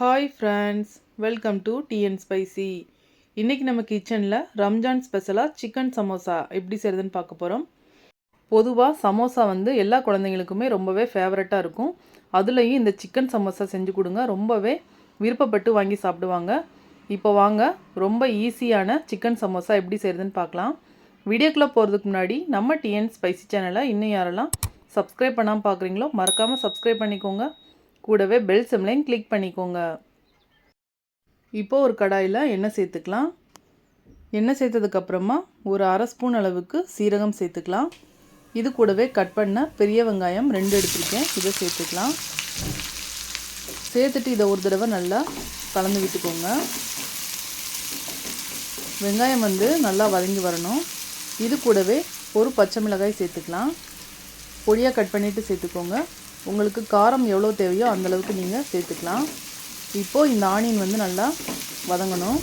Hi friends, welcome to tea and spicy. இன்றைக்கி நம்ம கிச்சனில் ரம்ஜான் ஸ்பெஷலாக சிக்கன் சமோசா எப்படி செய்கிறதுன்னு பார்க்க போகிறோம். பொதுவாக சமோசா வந்து எல்லா குழந்தைங்களுக்குமே ரொம்பவே ஃபேவரட்டாக இருக்கும். அதுலேயும் இந்த சிக்கன் சமோசா செஞ்சு கொடுங்க, ரொம்பவே விருப்பப்பட்டு வாங்கி சாப்பிடுவாங்க. இப்போ வாங்க ரொம்ப ஈஸியான சிக்கன் சமோசா எப்படி செய்கிறதுன்னு பார்க்கலாம். வீடியோக்குள்ளே போகிறதுக்கு முன்னாடி நம்ம டீ அண்ட் ஸ்பைசி சேனலை இன்னும் யாரெல்லாம் சப்ஸ்கிரைப் பண்ணாமல் பார்க்குறீங்களோ மறக்காமல் சப்ஸ்கிரைப் பண்ணிக்கோங்க. கூடவே பெல் சிம்லையும் கிளிக் பண்ணிக்கோங்க. இப்போது ஒரு கடாயில் எண்ணெய் சேர்த்துக்கலாம். எண்ணெய் சேர்த்ததுக்கப்புறமா ஒரு அரை ஸ்பூன் அளவுக்கு சீரகம் சேர்த்துக்கலாம். இது கூடவே கட் பண்ண பெரிய வெங்காயம் 2 எடுத்துருக்கேன், இதை சேர்த்துக்கலாம். சேர்த்துட்டு இதை ஒரு தடவை நல்லா கலந்து விட்டுக்கோங்க. வெங்காயம் வந்து நல்லா வதங்கி வரணும். இது கூடவே ஒரு பச்சை மிளகாய் சேர்த்துக்கலாம். பொடியாக கட் பண்ணிவிட்டு சேர்த்துக்கோங்க. உங்களுக்கு காரம் எவ்வளோ தேவையோ அந்தளவுக்கு நீங்கள் சேர்த்துக்கலாம். இப்போது இந்த ஆனியன் வந்து நல்லா வதங்கணும்.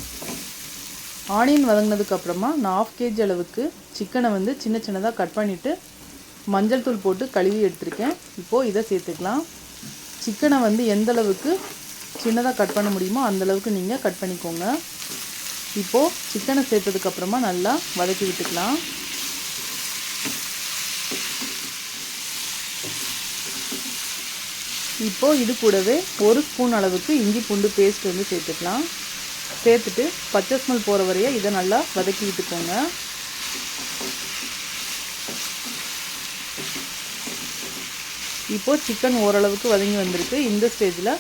ஆனியன் வதங்கினதுக்கப்புறமா நான் 1/2 kg அளவுக்கு சிக்கனை வந்து சின்ன சின்னதாக கட் பண்ணிவிட்டு மஞ்சள் தூள் போட்டு கழுவி எடுத்திருக்கேன். இப்போது இதை சேர்த்துக்கலாம். சிக்கனை வந்து எந்த அளவுக்கு சின்னதாக கட் பண்ண முடியுமோ அந்தளவுக்கு நீங்கள் கட் பண்ணிக்கோங்க. இப்போது சிக்கனை சேர்த்ததுக்கப்புறமா நல்லா வதக்கி விட்டுக்கலாம். இப்போது இது கூடவே 1 ஸ்பூன் அளவுக்கு இஞ்சி பூண்டு பேஸ்ட் வந்து சேர்த்துக்கலாம். சேர்த்துட்டு பச்சை ஸ்மெல் போகிற வரைய இதை நல்லா வதக்கி விட்டுக்கோங்க. இப்போது சிக்கன் ஓரளவுக்கு வதங்கி வந்திருக்கு. இந்த ஸ்டேஜில்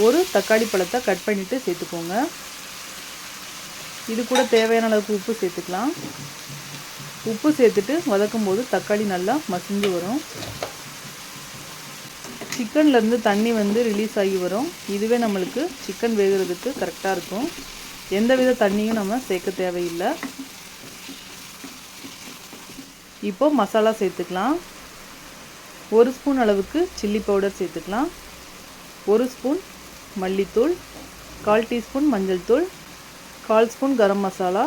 ஒரு தக்காளி பழத்தை கட் பண்ணிவிட்டு சேர்த்துக்கோங்க. இது கூட தேவையான அளவுக்கு உப்பு சேர்த்துக்கலாம். உப்பு சேர்த்துட்டு வதக்கும் போது தக்காளி நல்லா மசிஞ்சு வரும். சிக்கன்லேருந்து தண்ணி வந்து ரிலீஸ் ஆகி வரும். இதுவே நம்மளுக்கு சிக்கன் வேகிறதுக்கு கரெக்டாக இருக்கும். எந்தவித தண்ணியும் நம்ம சேர்க்க தேவையில்லை. இப்போது மசாலா சேர்த்துக்கலாம். 1 ஸ்பூன் அளவுக்கு சில்லி பவுடர் சேர்த்துக்கலாம். 1 ஸ்பூன் மல்லித்தூள், 1/4 டீஸ்பூன் மஞ்சள் தூள், 1/4 spoon garam masala,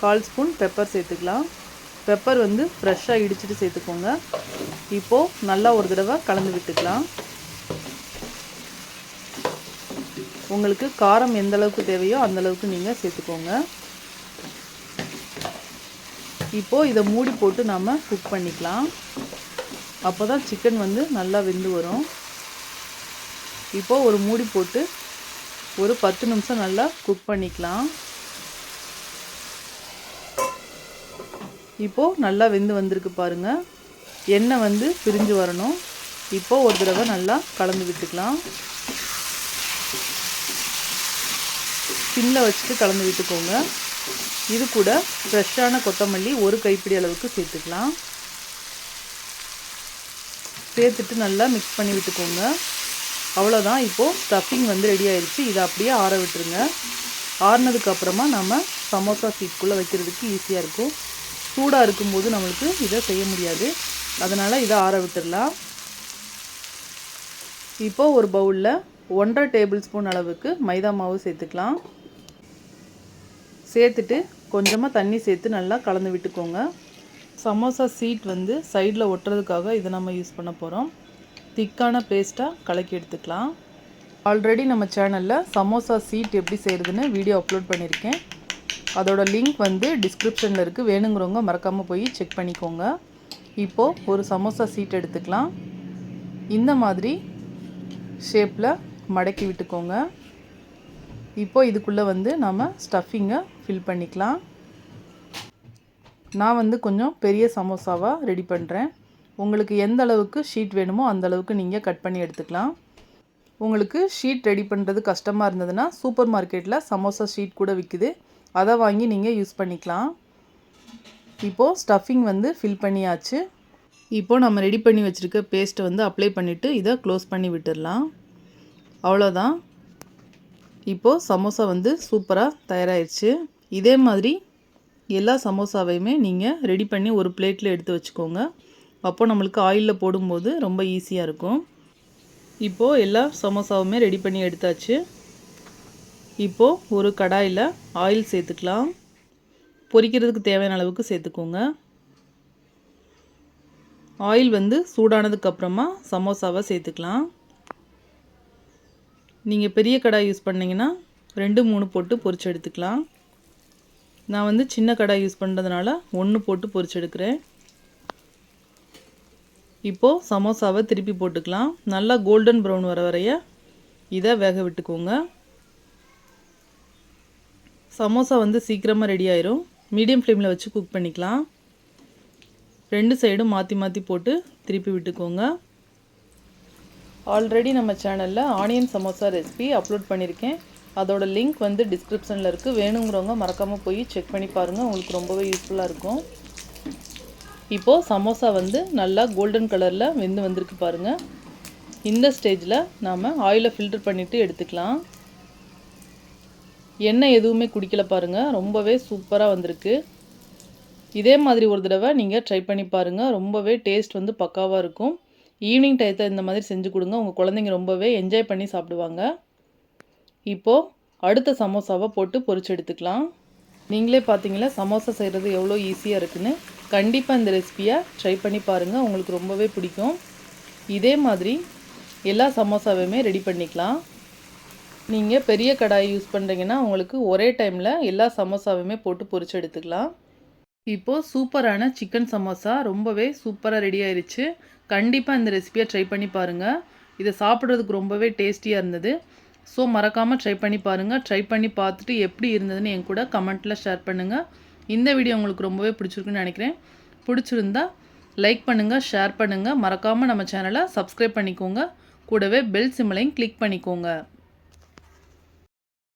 1/4 spoon pepper சேர்த்துக்கலாம். பெப்பர் வந்து ஃப்ரெஷ்ஷாக இடிச்சிட்டு சேர்த்துக்கோங்க. இப்போது நல்லா ஒரு தடவை கலந்து விட்டுக்கலாம். உங்களுக்கு காரம் எந்த அளவுக்கு தேவையோ அந்தளவுக்கு நீங்கள் சேர்த்துக்கோங்க. இப்போது இதை மூடி போட்டு நாம் குக் பண்ணிக்கலாம். அப்போ தான் சிக்கன் வந்து நல்லா வெந்து வரும். இப்போது ஒரு மூடி போட்டு ஒரு 10 நிமிஷம் நல்லா குக் பண்ணிக்கலாம். இப்போது நல்லா வெந்து வந்திருக்கு பாருங்கள். எண்ணெய் வந்து பிரிஞ்சு வரணும். இப்போது ஒரு தடவை நல்லா கலந்து விட்டுக்கலாம். சிம்மில் வச்சுட்டு கலந்து விட்டுக்கோங்க. இது கூட ஃப்ரெஷ்ஷான கொத்தமல்லி 1 கைப்பிடி அளவுக்கு சேர்த்துக்கலாம். சேர்த்துட்டு நல்லா மிக்ஸ் பண்ணி விட்டுக்கோங்க. அவ்வளோதான். இப்போது ஸ்டஃபிங் வந்து ரெடி ஆயிடுச்சு. இதை அப்படியே ஆற விட்டுருங்க. ஆறினதுக்கப்புறமா நம்ம சமோசா சீட்குள்ளே வைக்கிறதுக்கு ஈஸியாக இருக்கும். சூடாக இருக்கும்போது நம்மளுக்கு இதை செய்ய முடியாது. அதனால் இதை ஆற விட்டுடலாம். இப்போது ஒரு பவுலில் 1/2 டேபிள் ஸ்பூன் அளவுக்கு மைதா மாவு சேர்த்துக்கலாம். சேர்த்துட்டு கொஞ்சமாக தண்ணி சேர்த்து நல்லா கலந்து விட்டுக்கோங்க. சமோசா சீட் வந்து சைடில் ஒட்டுறதுக்காக இதை நம்ம யூஸ் பண்ண போகிறோம். திக்கான பேஸ்ட்டாக கலக்கி எடுத்துக்கலாம். ஆல்ரெடி நம்ம சேனலில் சமோசா சீட் எப்படி செய்கிறதுன்னு வீடியோ அப்லோட் பண்ணியிருக்கேன். அதோட லிங்க் வந்து டிஸ்கிரிப்ஷனில் இருக்குது. வேணுங்கிறவங்க மறக்காமல் போய் செக் பண்ணிக்கோங்க. இப்போது ஒரு சமோசா சீட் எடுத்துக்கலாம். இந்த மாதிரி ஷேப்பில் மடக்கி விட்டுக்கோங்க. இப்போது இதுக்குள்ளே வந்து நம்ம ஸ்டஃபிங்கை ஃபில் பண்ணிக்கலாம். நான் வந்து கொஞ்சம் பெரிய சமோசாவாக ரெடி பண்ணுறேன். உங்களுக்கு எந்த அளவுக்கு ஷீட் வேணுமோ அந்த அளவுக்கு நீங்கள் கட் பண்ணி எடுத்துக்கலாம். உங்களுக்கு ஷீட் ரெடி பண்ணுறது கஷ்டமாக இருந்ததுன்னா சூப்பர் மார்க்கெட்டில் சமோசா ஷீட் கூட விற்குது. அதை வாங்கி நீங்கள் யூஸ் பண்ணிக்கலாம். இப்போது ஸ்டஃபிங் வந்து ஃபில் பண்ணியாச்சு. இப்போது நம்ம ரெடி பண்ணி வச்சுருக்க பேஸ்ட்டை வந்து அப்ளை பண்ணிவிட்டு இதை க்ளோஸ் பண்ணி விட்டுடலாம். அவ்வளோதான். இப்போது சமோசா வந்து சூப்பராக தயாராகிடுச்சு. இதே மாதிரி எல்லா சமோசாவையுமே நீங்கள் ரெடி பண்ணி ஒரு பிளேட்டில் எடுத்து வச்சுக்கோங்க. அப்போது நம்மளுக்கு ஆயிலில் போடும்போது ரொம்ப ஈஸியாக இருக்கும். இப்போது எல்லா சமோசாவுமே ரெடி பண்ணி எடுத்தாச்சு. இப்போது ஒரு கடாயில் ஆயில் சேர்த்துக்கலாம். பொரிக்கிறதுக்கு தேவையான அளவுக்கு சேர்த்துக்கோங்க. ஆயில் வந்து சூடானதுக்கப்புறமா சமோசாவை சேர்த்துக்கலாம். நீங்கள் பெரிய கடாய் யூஸ் பண்ணிங்கன்னா 2-3 போட்டு பொரிச்சு எடுத்துக்கலாம். நான் வந்து சின்ன கடாய் யூஸ் பண்ணுறதுனால 1 போட்டு பொரிச்சு எடுக்கிறேன். இப்போது சமோசாவை திருப்பி போட்டுக்கலாம். நல்லா கோல்டன் ப்ரௌன் வர வரைய இதை வேக விட்டுக்கோங்க. சமோசா வந்து சீக்கிரமாக ரெடி ஆயிரும். மீடியம் ஃப்ளேமில் வச்சு குக் பண்ணிக்கலாம். 2 சைடும் மாற்றி மாற்றி போட்டு திருப்பி விட்டுக்கோங்க. ஆல்ரெடி நம்ம சேனலில் ஆனியன் சமோசா ரெசிபி அப்லோட் பண்ணியிருக்கேன். அதோட லிங்க் வந்து டிஸ்கிரிப்ஷனில் இருக்குது. வேணுங்கிறவங்க மறக்காமல் போய் செக் பண்ணி பாருங்கள். உங்களுக்கு ரொம்பவே யூஸ்ஃபுல்லாக இருக்கும். இப்போது சமோசா வந்து நல்லா கோல்டன் கலரில் வெந்து வந்திருக்கு பாருங்கள். இந்த ஸ்டேஜில் நாம் ஆயிலை ஃபில்டர் பண்ணிவிட்டு எடுத்துக்கலாம். எண்ணெய் எதுவுமே குடிக்கல பாருங்கள். ரொம்பவே சூப்பராக வந்திருக்கு. இதே மாதிரி ஒரு தடவை நீங்கள் ட்ரை பண்ணி பாருங்கள். ரொம்பவே டேஸ்ட் வந்து பக்காவாக இருக்கும். ஈவினிங் டயத்தை இந்த மாதிரி செஞ்சு கொடுங்க. உங்கள் குழந்தைங்க ரொம்பவே என்ஜாய் பண்ணி சாப்பிடுவாங்க. இப்போது அடுத்த சமோசாவை போட்டு பொரிச்சு எடுத்துக்கலாம். நீங்களே பார்த்தீங்களா சமோசா செய்கிறது எவ்வளோ ஈஸியாக இருக்குன்னு. கண்டிப்பாக இந்த ரெசிபியை ட்ரை பண்ணி பாருங்கள். உங்களுக்கு ரொம்பவே பிடிக்கும். இதே மாதிரி எல்லா சமோசாவையுமே ரெடி பண்ணிக்கலாம். நீங்கள் பெரிய கடாய் யூஸ் பண்ணுறீங்கன்னா உங்களுக்கு ஒரே டைமில் எல்லா சமோசாவையுமே போட்டு பொரிச்சு எடுத்துக்கலாம். இப்போது சூப்பரான சிக்கன் சமோசா ரொம்பவே சூப்பராக ரெடி ஆயிடுச்சு. கண்டிப்பாக இந்த ரெசிபியை ட்ரை பண்ணி பாருங்கள். இதை சாப்பிட்றதுக்கு ரொம்பவே டேஸ்டியாக இருந்தது. ஸோ மறக்காமல் ட்ரை பண்ணி பாருங்கள். ட்ரை பண்ணி பார்த்துட்டு எப்படி இருந்ததுன்னு என் கூட கமெண்ட்டில் ஷேர் பண்ணுங்கள். இந்த வீடியோ உங்களுக்கு ரொம்பவே பிடிச்சிருக்குன்னு நினைக்கிறேன். பிடிச்சிருந்தா லைக் பண்ணுங்கள், ஷேர் பண்ணுங்கள். மறக்காமல் நம்ம சேனலை சப்ஸ்கிரைப் பண்ணிக்கோங்க. கூடவே பெல் சிம்பலையும் கிளிக் பண்ணிக்கோங்க.